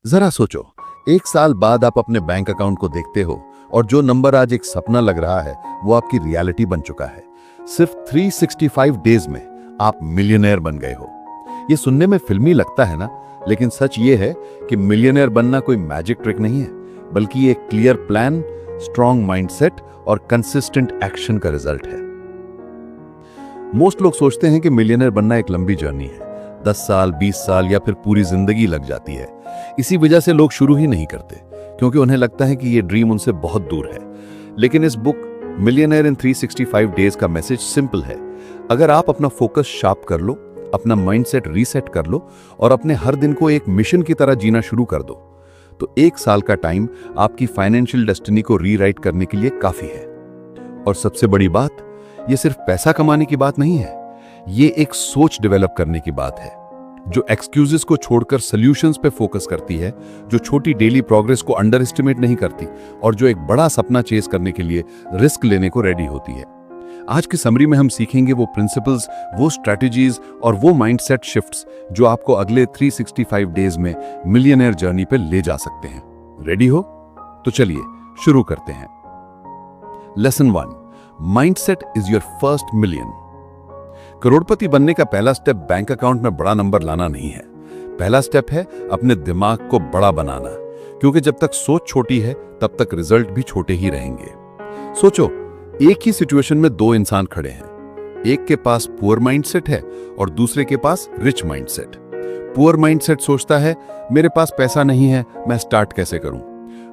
जरा सोचो, एक साल बाद आप अपने बैंक अकाउंट को देखते हो और जो नंबर आज एक सपना लग रहा है वो आपकी रियलिटी बन चुका है। सिर्फ 365 डेज में आप मिलियनेयर बन गए हो। ये सुनने में फिल्मी लगता है ना, लेकिन सच ये है कि मिलियनेयर बनना कोई मैजिक ट्रिक नहीं है, बल्कि एक क्लियर प्लान, स्ट्रॉन्ग माइंडसेट और कंसिस्टेंट एक्शन का रिजल्ट है। मोस्ट लोग सोचते हैं कि मिलियनेयर बनना एक लंबी जर्नी है, 10 साल, 20 साल या फिर पूरी जिंदगी लग जाती है। इसी वजह से लोग शुरू ही नहीं करते, क्योंकि उन्हें लगता है कि ये ड्रीम उनसे बहुत दूर है। लेकिन इस बुक मिलियनेयर इन 365 डेज का मैसेज सिंपल है। अगर आप अपना फोकस शार्प कर लो, अपना माइंडसेट रीसेट कर लो और अपने हर दिन को एक मिशन की तरह जीना शुरू कर दो, तो एक साल का टाइम आपकी फाइनेंशियल डेस्टिनी को रीराइट करने के लिए काफी है। और सबसे बड़ी बात, ये सिर्फ पैसा कमाने की बात नहीं है, ये एक सोच डेवलप करने की बात है जो एक्सक्यूजेस को छोड़कर सॉल्यूशंस पे फोकस करती है, जो छोटी डेली प्रोग्रेस को अंडर एस्टिमेट नहीं करती और जो एक बड़ा सपना चेस करने के लिए रिस्क लेने को रेडी होती है। आज की समरी में हम सीखेंगे वो प्रिंसिपल्स, वो स्ट्रैटेजीज और वो माइंडसेट शिफ्ट्स जो आपको अगले 365 डेज में मिलियनेयर जर्नी पे ले जा सकते हैं। रेडी हो? तो चलिए शुरू करते हैं। Lesson 1, mindset is your first million. करोड़पति बनने का पहला स्टेप बैंक अकाउंट में बड़ा नंबर लाना नहीं है। पहला स्टेप है अपने दिमाग को बड़ा बनाना, क्योंकि जब तक सोच छोटी है तब तक रिजल्ट भी छोटे ही रहेंगे। सोचो, एक ही सिचुएशन में दो इंसान खड़े हैं। एक के पास पुअर माइंडसेट है और दूसरे के पास रिच माइंडसेट। पुअर माइंडसेट सोचता है मेरे पास पैसा नहीं है, मैं स्टार्ट कैसे करूं।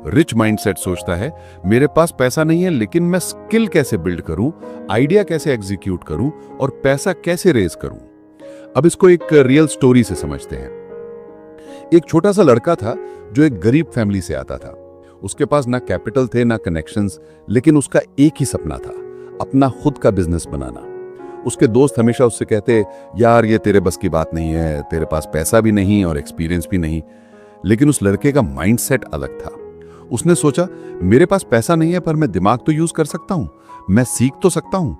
रिच माइंडसेट सोचता है मेरे पास पैसा नहीं है, लेकिन मैं स्किल कैसे बिल्ड करूं, आइडिया कैसे एग्जीक्यूट करूं और पैसा कैसे रेज करूं। अब इसको एक रियल स्टोरी से समझते हैं। एक छोटा सा लड़का था जो एक गरीब फैमिली से आता था। उसके पास ना कैपिटल थे ना कनेक्शंस, लेकिन उसका एक ही सपना था, अपना खुद का बिजनेस बनाना। उसके दोस्त हमेशा उससे कहते, यार ये तेरे बस की बात नहीं है, तेरे पास पैसा भी नहीं और एक्सपीरियंस भी नहीं। लेकिन उस लड़के का माइंडसेट अलग था। उसने सोचा मेरे पास पैसा नहीं है, पर मैं दिमाग तो यूज कर सकता हूं, मैं सीख तो सकता हूं।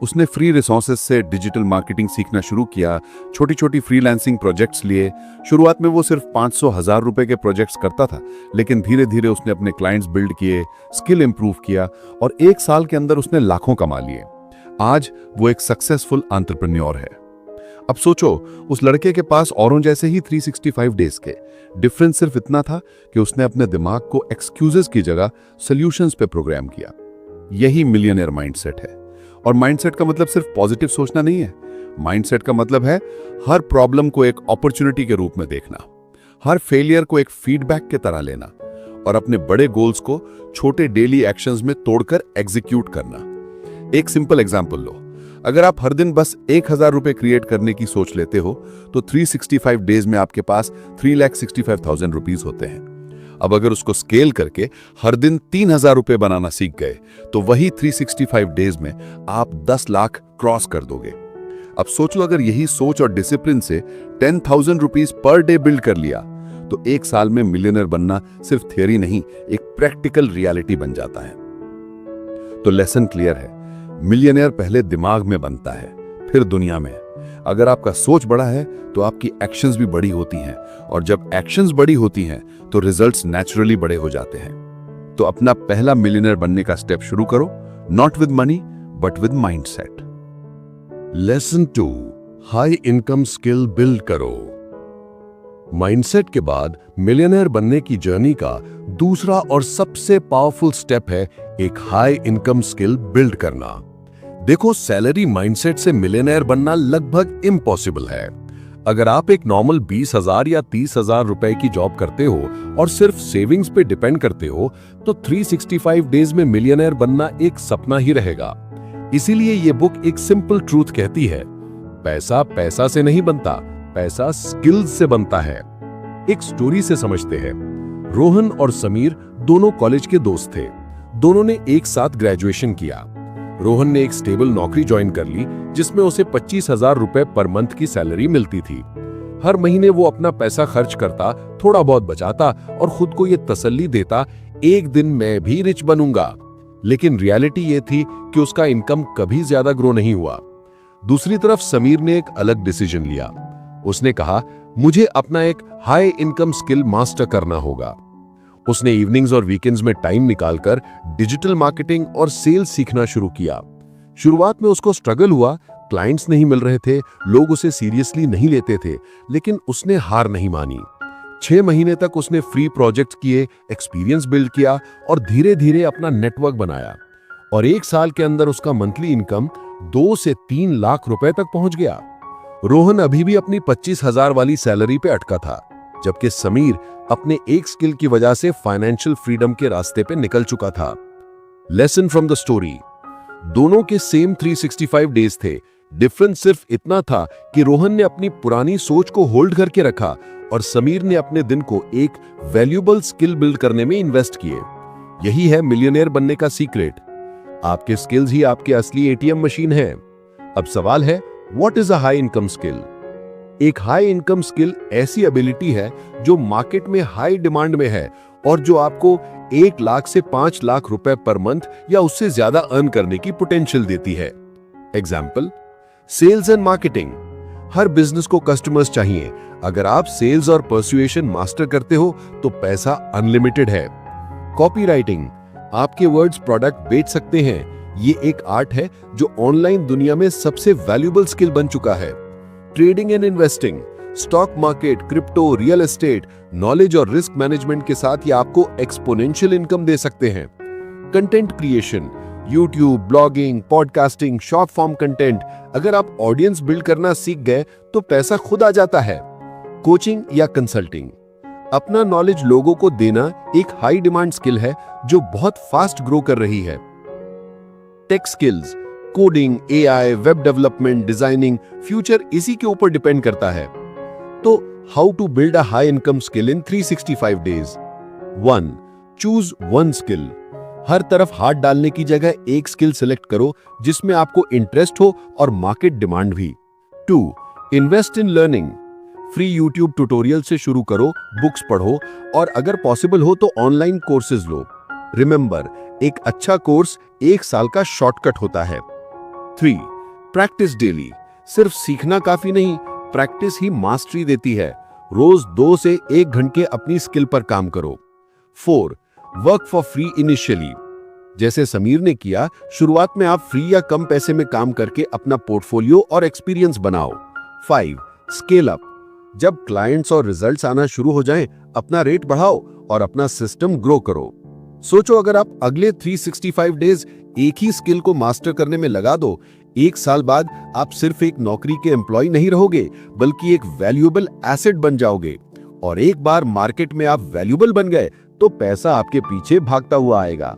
उसने फ्री रिसोर्सेज से डिजिटल मार्केटिंग सीखना शुरू किया, छोटी छोटी फ्रीलांसिंग प्रोजेक्ट्स लिए। शुरुआत में वो सिर्फ 500,000 रुपए के प्रोजेक्ट्स करता था, लेकिन धीरे धीरे उसने अपने क्लाइंट्स बिल्ड किए, स्किल इंप्रूव किया और एक साल के अंदर उसने लाखों कमा लिए। आज वो एक सक्सेसफुल एंटरप्रेन्योर है। अब सोचो, उस लड़के के पास औरों जैसे ही 365 डेज के। डिफरेंस सिर्फ इतना था कि उसने अपने दिमाग को एक्सक्यूजेस की जगह सॉल्यूशंस पे प्रोग्राम किया। यही मिलियनेयर माइंडसेट है। और माइंडसेट का मतलब सिर्फ पॉजिटिव सोचना नहीं है। माइंडसेट का मतलब है हर प्रॉब्लम को एक अपॉर्चुनिटी के रूप में देखना, हर फेलियर को एक फीडबैक के तरह लेना और अपने बड़े गोल्स को छोटे डेली एक्शंस में तोड़कर एग्जीक्यूट करना। एक सिंपल एग्जांपल लो, अगर आप हर दिन बस 1,000 रुपए क्रिएट करने की सोच लेते हो तो 365 डेज में आपके पास 3,65,000 रुपीज होते हैं। अब अगर उसको स्केल करके हर दिन 3,000 रुपए बनाना सीख गए तो वही 365 डेज में आप 10 लाख क्रॉस कर दोगे। अब सोचो, अगर यही सोच और डिसिप्लिन से 10,000 रुपीज पर डे बिल्ड कर लिया तो एक साल में मिलियनर बनना सिर्फ थियरी नहीं, एक प्रैक्टिकल रियलिटी बन जाता है। तो लेसन क्लियर है, मिलियनेयर पहले दिमाग में बनता है, फिर दुनिया में। अगर आपका सोच बड़ा है तो आपकी एक्शंस भी बड़ी होती हैं, और जब एक्शंस बड़ी होती हैं तो रिजल्ट्स नेचुरली बड़े हो जाते हैं। तो अपना पहला मिलियनेयर बनने का स्टेप शुरू करो, not with money but with mindset. Lesson 2, high income skill build करो। माइंडसेट के बाद मिलियनेयर बनने की जर्नी का दूसरा और सबसे पावरफुल स्टेप है एक हाई इनकम स्किल बिल्ड करना। देखो, सैलरी माइंडसेट से मिलियनेयर बनना लगभग इम्पॉसिबल है। अगर आप एक नॉर्मल 20,000 या 30,000 रुपए की जॉब करते हो और सिर्फ सेविंग्स पे डिपेंड करते हो तो 365 डेज में मिलियनेयर बनना एक सपना ही रहेगा। इसीलिए ये बुक एक सिंपल ट्रूथ कहती है, पैसा पैसा से नहीं बनता, पैसा स्किल्स से बनता है। एक स्टोरी से समझते हैं। रोहन और समीर दोनों कॉलेज के दोस्त थे। दोनों ने एक साथ ग्रेजुएशन किया। रोहन ने एक स्टेबल नौकरी ज्वाइन कर ली जिसमें उसे 25,000 रुपए पर मंथ की सैलरी मिलती थी। हर महीने वो अपना पैसा खर्च करता, थोड़ा बहुत बचाता और खुद को ये तसल्ली देता, एक दिन मैं भी रिच बनूंगा। लेकिन रियलिटी ये थी कि उसका इनकम कभी ज्यादा ग्रो नहीं हुआ। दूसरी तरफ समीर ने एक अलग डिसीजन लिया। उसने कहा, मुझे अपना एक हाई इनकम स्किल मास्टर करना होगा। उसने इवनिंग्स और वीकेंड्स में टाइम निकालकर डिजिटल मार्केटिंग और सेल्स सीखना शुरू किया। शुरुआत में उसको स्ट्रगल हुआ, क्लाइंट्स नहीं मिल रहे थे, लोग उसे सीरियसली नहीं लेते थे, लेकिन उसने हार नहीं मानी। 6 महीने तक उसने फ्री प्रोजेक्ट किए, एक्सपीरियंस बिल्ड किया और धीरे धीरे अपना नेटवर्क बनाया। और 1 साल के अंदर उसका मंथली इनकम 2 से 3 लाख रुपए तक पहुंच गया। रोहन अभी भी अपनी 25,000 वाली सैलरी पे अटका था, जबकि समीर अपने एक स्किल की वजह से फाइनेंशियल फ्रीडम के रास्ते पे निकल चुका था। लेसन फ्रॉम द स्टोरी, दोनों के सेम 365 डेज थे। डिफरेंस सिर्फ इतना था कि रोहन ने अपनी पुरानी सोच को होल्ड करके रखा और समीर ने अपने दिन को एक वैल्यूएबल स्किल बिल्ड करने में इन्वेस्ट किए। यही है मिलियनेयर बनने का सीक्रेट। आपके स्किल्स ही आपके असली एटीएम मशीन है। अब सवाल है, what is a high income skill? एक हाई इनकम स्किल ऐसी एबिलिटी है जो मार्केट में हाई डिमांड में है और जो आपको 1 लाख से 5 लाख रुपए पर मंथ या उससे ज्यादा अर्न करने की पोटेंशियल देती है। Example, sales and marketing. हर बिजनेस को कस्टमर्स चाहिए। अगर आप सेल्स और पर्सुएशन मास्टर करते हो तो पैसा अनलिमिटेड है। कॉपी राइटिंग, आपके वर्ड्स प्रोडक्ट बेच सकते हैं। ये एक आर्ट है जो ऑनलाइन दुनिया में सबसे वैल्यूएबल स्किल बन चुका है। Trading and investing, stock market, crypto, real estate, knowledge और रिस्क मैनेजमेंट के साथ ये आपको एक्सपोनेंशियल इनकम दे सकते हैं। Content creation, YouTube, blogging, podcasting, short form content. अगर आप ऑडियंस बिल्ड करना सीख गए तो पैसा खुद आ जाता है। कोचिंग या कंसल्टिंग, अपना नॉलेज लोगों को देना एक हाई डिमांड स्किल है जो बहुत फास्ट ग्रो कर रही है। Tech skills, coding, AI, web development, designing, future इसी के ऊपर डिपेंड करता है। तो how to build a high income skill in 365 days? 1. Choose one skill. हर तरफ हाथ डालने की जगह एक स्किल सिलेक्ट करो जिसमें आपको इंटरेस्ट हो और मार्केट डिमांड भी। 2. Invest in learning. Free YouTube tutorial से शुरू करो, बुक्स पढ़ो और अगर पॉसिबल हो तो ऑनलाइन कोर्सेज लो। रिमेंबर, एक अच्छा कोर्स 1 साल का शॉर्टकट होता है। 3. Practice daily. सिर्फ सीखना काफी नहीं, प्रैक्टिस ही मास्टरी देती है। रोज 2 से 1 घंटे अपनी स्किल पर काम करो। 4. Work for free initially. जैसे समीर ने किया, शुरुआत में आप फ्री या कम पैसे में काम करके अपना पोर्टफोलियो और एक्सपीरियंस बनाओ। 5. Scale up. जब क्लाइंट्स और रिजल्ट्स आना शुरू हो जाएं, अपना रेट बढ़ाओ और अपना सिस्टम ग्रो करो। सोचो, अगर आप अगले 365 डेज एक ही स्किल को मास्टर करने में लगा दो, 1 साल बाद आप सिर्फ एक नौकरी के एम्प्लॉय नहीं रहोगे बल्कि एक वैल्यूएबल एसेट बन जाओगे। और एक बार मार्केट में आप वैल्यूएबल बन गए तो पैसा आपके पीछे भागता हुआ आएगा।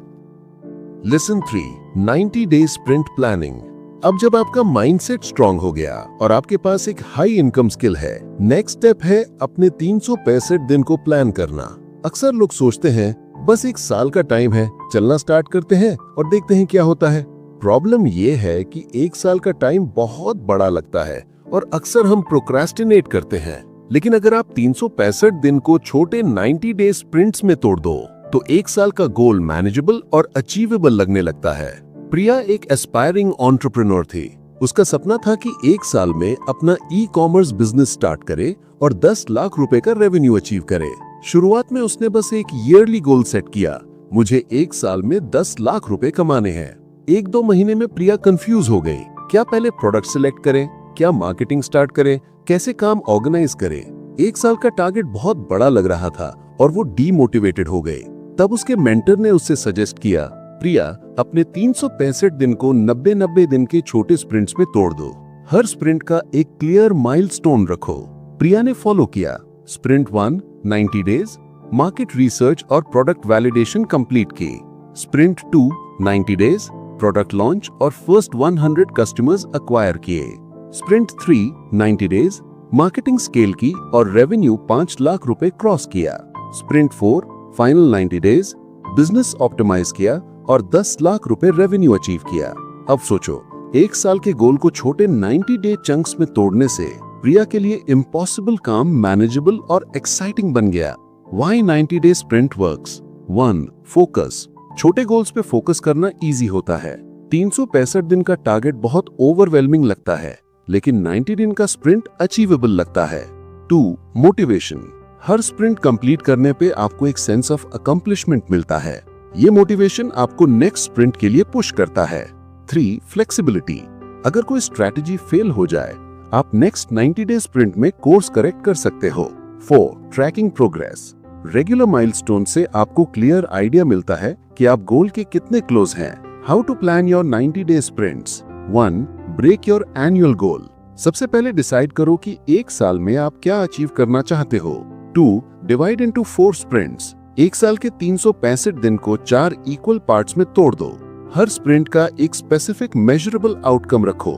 लेसन 3. 90 days sprint planning. अब जब आपका माइंडसेट स्ट्रांग हो गया और आपके पास एक हाई इनकम स्किल है, नेक्स्ट स्टेप है अपने 365 दिन को प्लान करना। अक्सर लोग सोचते हैं बस 1 साल का टाइम है, चलना स्टार्ट करते हैं और देखते हैं क्या होता है। प्रॉब्लम ये है कि 1 साल का टाइम बहुत बड़ा लगता है और अक्सर हम प्रोक्रेस्टिनेट करते हैं। लेकिन अगर आप 365 दिन को छोटे 90 डेज स्प्रिंट्स में तोड़ दो तो 1 साल का गोल मैनेजेबल और अचीवेबल लगने लगता है। प्रिया एक एस्पायरिंग एंटरप्रेन्योर थी। उसका सपना था कि 1 साल में अपना ई-कॉमर्स बिजनेस स्टार्ट करे और 10 लाख रुपए का रेवेन्यू अचीव करे। शुरुआत में उसने बस एक ईयरली गोल सेट किया, मुझे 1 साल में 10 लाख रुपए कमाने हैं। 1-2 महीने में प्रिया कंफ्यूज हो गई। क्या पहले प्रोडक्ट सिलेक्ट करें, क्या मार्केटिंग स्टार्ट करें, कैसे काम ऑर्गेनाइज करें? 1 साल का टारगेट बहुत बड़ा लग रहा था और वो डीमोटिवेटेड हो गई। तब उसके मेंटर ने उससे सजेस्ट किया, प्रिया, अपने 365 दिन को 90-90 दिन के छोटे स्प्रिंट्स में तोड़ दो। हर स्प्रिंट का एक क्लियर माइलस्टोन रखो। प्रिया ने फॉलो किया। स्प्रिंट 1 90 डेज, मार्केट रिसर्च और प्रोडक्ट वैलिडेशन कंप्लीट की। स्प्रिंट 2 90 डेज, प्रोडक्ट लॉन्च और फर्स्ट 100 कस्टमर्स अक्वायर किए। स्प्रिंट 3 90 डेज, मार्केटिंग स्केल की और रेवेन्यू 5 लाख रुपए क्रॉस किया। Sprint 4 final 90 days, business optimise किया और 10 लाख रुपए रेवेन्यू अचीव किया। अब सोचो, 1 साल के गोल को छोटे 90 डे चंक्स में तोड़ने से प्रिया के लिए इम्पॉसिबल काम मैनेजेबल और एक्साइटिंग बन गया। Why 90 day sprint works? 1. Focus. छोटे गोल्स पे फोकस करना इजी होता है। 365 दिन का टारगेट बहुत ओवरवेलमिंग लगता है, लेकिन 90 दिन का स्प्रिंट अचीवेबल लगता है। 2. मोटिवेशन। हर स्प्रिंट कंप्लीट करने पे आपको एक सेंस ऑफ अकम्प्लिशमेंट मिलता है। ये मोटिवेशन आपको नेक्स्ट स्प्रिंट के लिए पुश करता है। 3. फ्लेक्सिबिलिटी। अगर कोई स्ट्रैटेजी फेल हो जाए, आप नेक्स्ट 90 डे स्प्रिंट में कोर्स करेक्ट कर सकते हो। 4. Trekking progress. रेगुलर माइलस्टोन से आपको क्लियर आइडिया मिलता है कि आप गोल के कितने क्लोज हैं। How to plan your 90 day sprints. 1. Break your annual goal. सबसे पहले डिसाइड करो कि एक साल में आप क्या अचीव करना चाहते हो। 2. Divide into 4 sprints. एक साल के 365 दिन को 4 इक्वल पार्ट्स में तोड़ दो। हर स्प्रिंट का एक स्पेसिफिक मेजरेबल आउटकम रखो।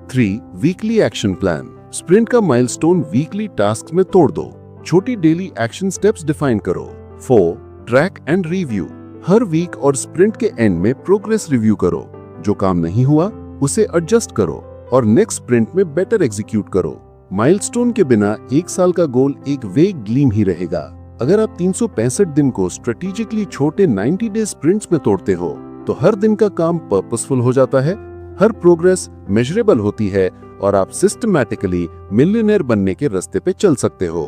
3. Weekly action plan. स्प्रिंट का माइलस्टोन वीकली टास्क में तोड़ दो। छोटी डेली एक्शन स्टेप्स डिफाइन करो। 4. Track and review. हर वीक और स्प्रिंट के एंड में प्रोग्रेस रिव्यू करो। जो काम नहीं हुआ उसे एडजस्ट करो और नेक्स्ट स्प्रिंट में बेटर एग्जीक्यूट करो। माइलस्टोन के बिना एक साल का गोल एक वेग ग्लीम ही रहेगा। अगर आप 365 दिन को स्ट्रेटेजिकली छोटे 90 डे स्प्रिंट्स में तोड़ते हो तो हर दिन का काम पर्पसफुल हो जाता है, हर प्रोग्रेस मेजरेबल होती है और आप सिस्टमैटिकली मिलियनेयर बनने के रास्ते पे चल सकते हो।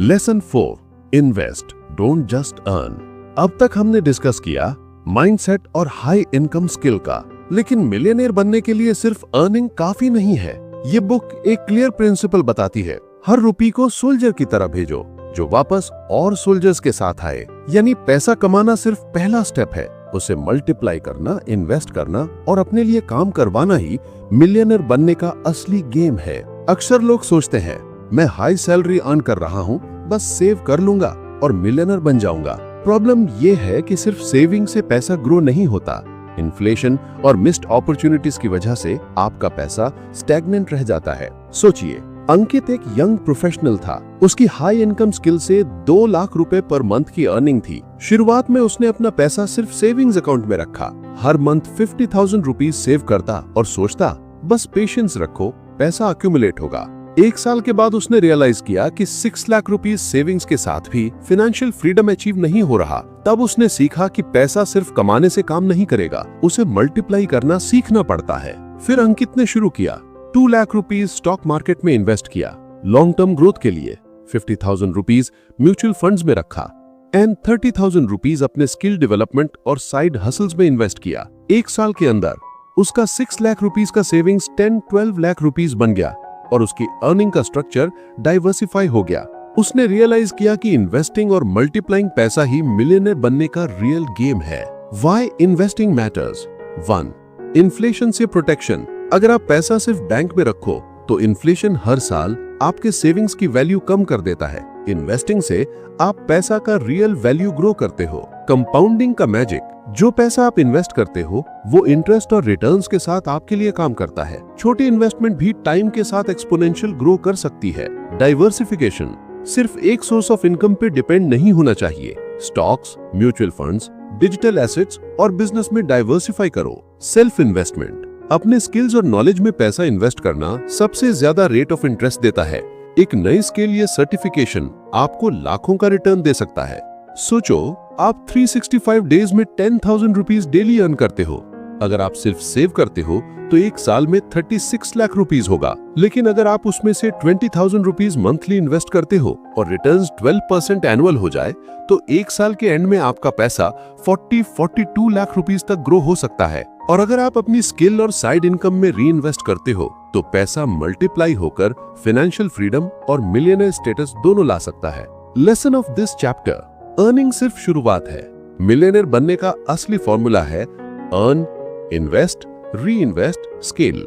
Lesson 4. Invest, don't just earn. अब तक हमने डिस्कस किया माइंडसेट और हाई इनकम स्किल का, लेकिन मिलियनेयर बनने के लिए सिर्फ अर्निंग काफी नहीं है। ये बुक एक क्लियर प्रिंसिपल बताती है, हर रुपये को सोल्जर की तरह भेजो जो वापस और सोल्जर्स के साथ आए। यानी पैसा कमाना सिर्फ पहला स्टेप है, उसे मल्टीप्लाई करना, इन्वेस्ट करना और अपने लिए काम करवाना ही मिलियनेयर बनने का असली गेम है। अक्सर लोग सोचते हैं मैं हाई सैलरी अर्न कर रहा हूँ, बस सेव कर लूंगा और मिलियनेयर बन जाऊंगा। प्रॉब्लम ये है कि सिर्फ सेविंग से पैसा ग्रो नहीं होता। इन्फ्लेशन और मिस्ड अपॉर्चुनिटीज की वजह से आपका पैसा स्टैग्नेंट रह जाता है। सोचिए, अंकित एक यंग प्रोफेशनल था। उसकी हाई इनकम स्किल से 2 लाख रुपए पर मंथ की अर्निंग थी। शुरुआत में उसने अपना पैसा सिर्फ सेविंग्स अकाउंट में रखा। हर मंथ 50,000 रुपीज सेव करता और सोचता बस पेशेंस रखो, पैसा अक्यूमुलेट होगा। 1 साल के बाद उसने रियलाइज किया कि 6 लाख रुपीज सेविंग्स के साथ भी फाइनेंशियल फ्रीडम अचीव नहीं हो रहा। तब उसने सीखा कि पैसा सिर्फ कमाने से काम नहीं करेगा, उसे मल्टीप्लाई करना सीखना पड़ता है। फिर अंकित ने शुरू किया, 2 लाख रुपीज स्टॉक मार्केट में इन्वेस्ट किया, लॉन्ग टर्म ग्रोथ के लिए 50,000 रुपीज म्यूचुअल फंड्स में रखा एंड 30,000 रुपीज अपने स्किल डेवलपमेंट और साइड हसल्स में इन्वेस्ट किया। 1 साल के अंदर उसका 6 लाख रुपीज का सेविंग्स 10-12 लाख रुपीज बन गया और उसकी अर्निंग का स्ट्रक्चर डाइवर्सिफाई हो गया। उसने रियलाइज किया कि इन्वेस्टिंग और मल्टीप्लाइंग पैसा ही मिलियनेयर बनने का रियल गेम है। Why investing matters. 1. इन्फ्लेशन से प्रोटेक्शन। अगर आप पैसा सिर्फ बैंक में रखो तो इन्फ्लेशन हर साल आपके सेविंग्स की वैल्यू कम कर देता है। इन्वेस्टिंग से आप पैसा का रियल वैल्यू ग्रो करते हो। कंपाउंडिंग का मैजिक। जो पैसा आप इन्वेस्ट करते हो वो इंटरेस्ट और रिटर्न्स के साथ आपके लिए काम करता है। छोटी इन्वेस्टमेंट भी टाइम के साथ एक्सपोनेंशियल ग्रो कर सकती है। डाइवर्सिफिकेशन। सिर्फ एक सोर्स ऑफ इनकम पे डिपेंड नहीं होना चाहिए। Stocks, mutual funds, digital assets और बिजनेस में डाइवर्सिफाई करो। Self investment. अपने स्किल्स और नॉलेज में पैसा इन्वेस्ट करना सबसे ज्यादा रेट ऑफ इंटरेस्ट देता है। एक नई स्किल या सर्टिफिकेशन आपको लाखों का रिटर्न दे सकता है। सोचो, आप 365 डेज में 10,000 रुपीज डेली अर्न करते हो। अगर आप सिर्फ सेव करते हो तो 1 साल में 36 लाख रुपीज होगा। लेकिन अगर आप उसमें से 20,000 रुपीज मंथली इन्वेस्ट करते हो और रिटर्न्स 12% एनुअल हो जाए तो 1 साल के एंड में आपका पैसा 42 लाख रुपीज तक ग्रो हो सकता है। और अगर आप अपनी स्किल और साइड इनकम में री इन्वेस्ट करते हो तो पैसा मल्टीप्लाई होकर फाइनेंशियल फ्रीडम और मिलियनेयर स्टेटस दोनों ला सकता है। Lesson of this chapter, earning सिर्फ शुरुआत है। मिलियनेयर बनने का असली फॉर्मूला है अर्न, इन्वेस्ट, री इन्वेस्ट, स्केल।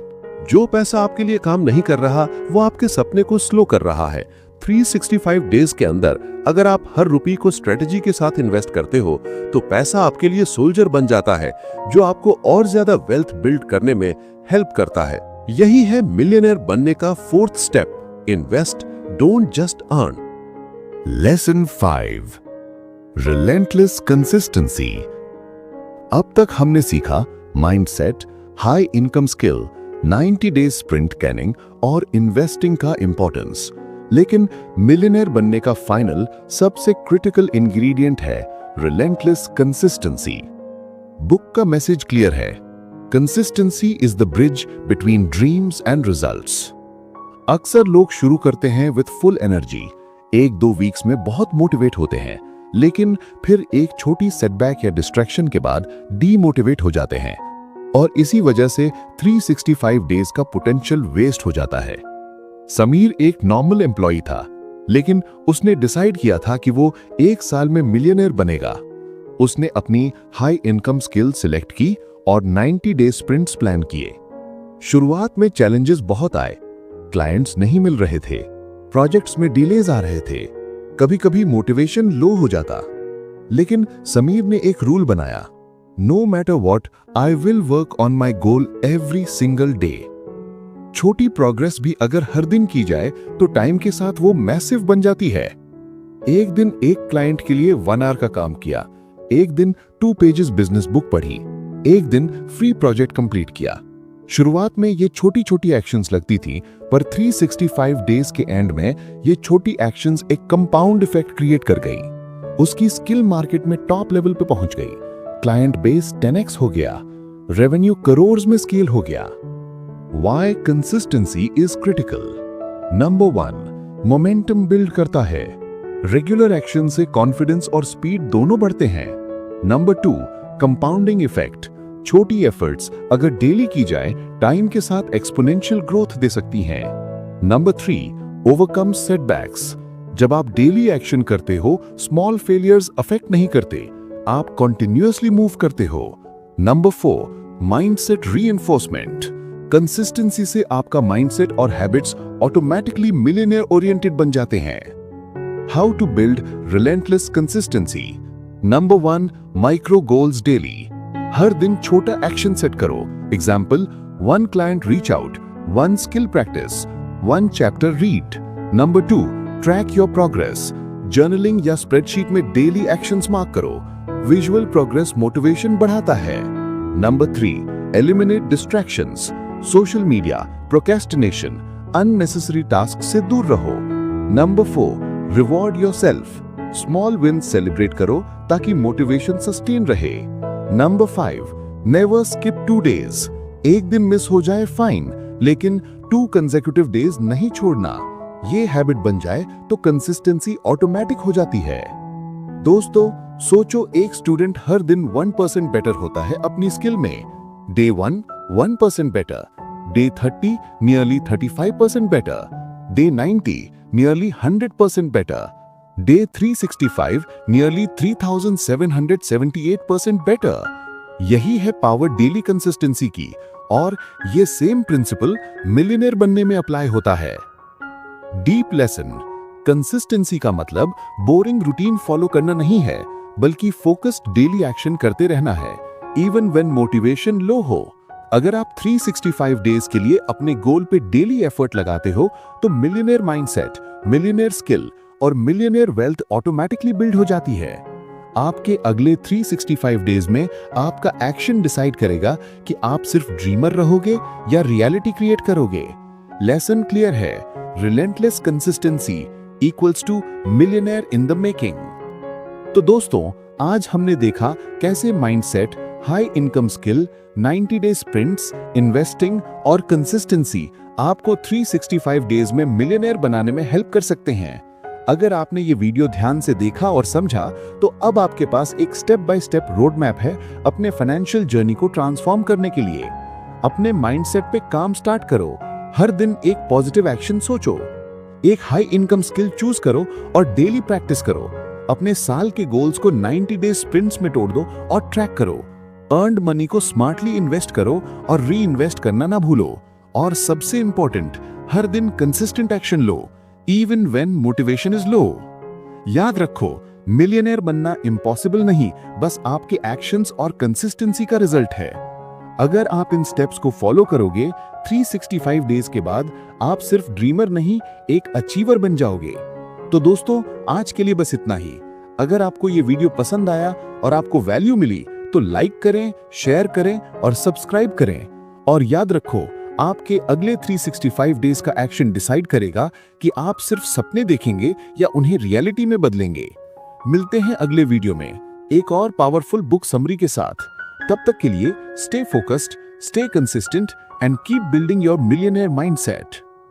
जो पैसा आपके लिए काम नहीं कर रहा वो आपके सपने को स्लो कर रहा है। 365 डेज के अंदर अगर आप हर रुपये को स्ट्रेटेजी के साथ इन्वेस्ट करते हो तो पैसा आपके लिए सोल्जर बन जाता है जो आपको और ज्यादा वेल्थ बिल्ड करने में हेल्प करता है। यही है मिलियनेयर बनने का 4th step, invest, don't just earn. Lesson 5, relentless consistency. अब तक हमने सीखा mindset, high income skill, 90 days sprint Canning और इन्वेस्टिंग का इंपॉर्टेंस। लेकिन मिलियनेयर बनने का फाइनल सबसे क्रिटिकल इंग्रेडिएंट है रिलेंटलेस कंसिस्टेंसी। बुक का मैसेज क्लियर है, consistency is the bridge between dreams and results. अक्सर लोग शुरू करते हैं विद फुल एनर्जी, 1-2 वीक्स में बहुत मोटिवेट होते हैं, लेकिन फिर एक छोटी सेटबैक या डिस्ट्रैक्शन के बाद डीमोटिवेट हो जाते हैं और इसी वजह से 365 डेज का पोटेंशियल वेस्ट हो जाता है। समीर एक नॉर्मल एम्प्लॉय था, लेकिन उसने डिसाइड किया था कि वो 1 साल में मिलियनेयर बनेगा। उसने अपनी हाई इनकम स्किल सिलेक्ट की और 90 डे स्प्रिंट्स प्लान किए। शुरुआत में चैलेंजेस बहुत आए, क्लाइंट्स नहीं मिल रहे थे, प्रोजेक्ट्स में डिलेज आ रहे थे, कभी-कभी मोटिवेशन लो हो जाता। लेकिन समीर ने एक रूल बनाया, no matter what, I will work on my goal every single day. छोटी प्रोग्रेस भी अगर हर दिन की जाए तो टाइम के साथ वो मैसिव बन जाती है। एक दिन एक क्लाइंट के लिए 1 आवर का काम किया, एक दिन 2 पेजेस बिजनेस बुक पढ़ी, एक दिन फ्री प्रोजेक्ट कंप्लीट किया। शुरुआत में ये छोटी छोटी एक्शंस लगती थी, पर 365 डेज के एंड में ये छोटी एक्शंस एक कंपाउंड इफेक्ट क्रिएट कर गई। उसकी स्किल मार्केट में टॉप लेवल पे पहुंच गई, क्लाइंट बेस 10x हो गया, रेवेन्यू करोड़ में स्केल हो गया। Why consistency is critical? Number 1, momentum build करता है। रेगुलर एक्शन से कॉन्फिडेंस और स्पीड दोनों बढ़ते हैं। Number 2, compounding effect. छोटी एफर्ट्स अगर डेली की जाए, टाइम के साथ एक्सपोनेंशियल ग्रोथ दे सकती हैं। Number 3, overcome setbacks. जब आप डेली एक्शन करते हो, स्मॉल फेलियर्स अफेक्ट नहीं करते, आप कंटिन्यूअसली मूव करते हो। Number 4, mindset reinforcement. कंसिस्टेंसी से आपका माइंडसेट और हैबिट्स ऑटोमेटिकली मिलियनेयर ओरिएंटेड बन जाते हैं। How to build relentless consistency. Number 1, micro goals daily. हर दिन छोटा एक्शन सेट करो। Example, 1 client reach out, 1 skill practice, 1 chapter read. Number 2, track your progress. Journaling या स्प्रेडशीट में डेली एक्शंस मार्क करो। विजुअल प्रोग्रेस मोटिवेशन बढ़ाता है। Number 3, eliminate distractions. Social media, procrastination, unnecessary task से दूर रहो। Number 4, reward yourself. Small wins celebrate करो ताकि मोटिवेशन सस्टेन रहे। Number 5, never skip 2 days. एक दिन मिस हो जाए फाइन, लेकिन 2 कंसेक्यूटिव डेज नहीं छोड़ना। ये हैबिट बन जाए तो कंसिस्टेंसी ऑटोमेटिक हो जाती है। दोस्तों, सोचो एक स्टूडेंट हर दिन 1% बेटर होता है अपनी स्किल में। Day 1 1% better, day 30 nearly 35% better, day 90 nearly 100% better, day 365 nearly 3778% better। यही है पावर डेली कंसिस्टेंसी की, और ये सेम प्रिंसिपल मिलियनेयर बनने में अप्लाई होता है। Deep lesson. कंसिस्टेंसी का मतलब बोरिंग रूटीन फॉलो करना नहीं है, बल्कि फोकस्ड डेली एक्शन करते रहना है, इवन व्हेन मोटिवेशन लो हो। अगर आप 365 डेज के लिए अपने गोल पे डेली एफर्ट लगाते हो, तो मिलियनेयर माइंडसेट, मिलियनेयर स्किल और मिलियनेयर वेल्थ ऑटोमेटिकली बिल्ड हो जाती है। आपके अगले 365 डेज में आपका एक्शन डिसाइड करेगा कि आप सिर्फ ड्रीमर रहोगे या रियलिटी क्रिएट करोगे। लेसन क्लियर है, relentless consistency equals to millionaire in the making. तो दोस्तों, आज हमने देखा कैसे mindset, high income skill, 90 day sprints, investing और कंसिस्टेंसी आपको 365 डेज में मिलियनेयर बनाने में हेल्प कर सकते हैं। अगर आपने ये वीडियो ध्यान से देखा और समझा, तो अब आपके पास एक step by step road map है अपने फाइनेंशियल जर्नी को ट्रांसफॉर्म करने के लिए। अपने माइंडसेट पे काम स्टार्ट करो, हर दिन एक पॉजिटिव एक्शन सोचो, एक हाई इनकम स्किल चूज करो और डेली प्रैक्टिस करो। अपने साल के गोल्स को 90 डे स्प्रिंट्स में तोड़ दो और ट्रैक करो। अर्न्ड मनी को स्मार्टली इन्वेस्ट करो और री इन्वेस्ट करना ना भूलो। और सबसे इंपॉर्टेंट, हर दिन consistent action low, even when motivation is low. याद रखो, मिलियनेयर बनना इम्पॉसिबल नहीं, बस आपके एक्शंस और कंसिस्टेंसी का रिजल्ट है। अगर आप इन स्टेप्स को फॉलो करोगे, 365 डेज के बाद आप सिर्फ ड्रीमर नहीं, एक अचीवर बन जाओगे। तो दोस्तों, आज के लिए बस इतना ही। अगर आपको ये वीडियो पसंद आया और आपको वैल्यू मिली, तो लाइक करें, शेयर करें और सब्सक्राइब करें। और याद रखो, आपके अगले 365 डेज का एक्शन डिसाइड करेगा कि आप सिर्फ सपने देखेंगे या उन्हें रियलिटी में बदलेंगे। मिलते हैं अगले वीडियो में एक और पावरफुल बुक समरी के साथ। तब तक के लिए stay focused, Stay consistent and keep building your millionaire mindset.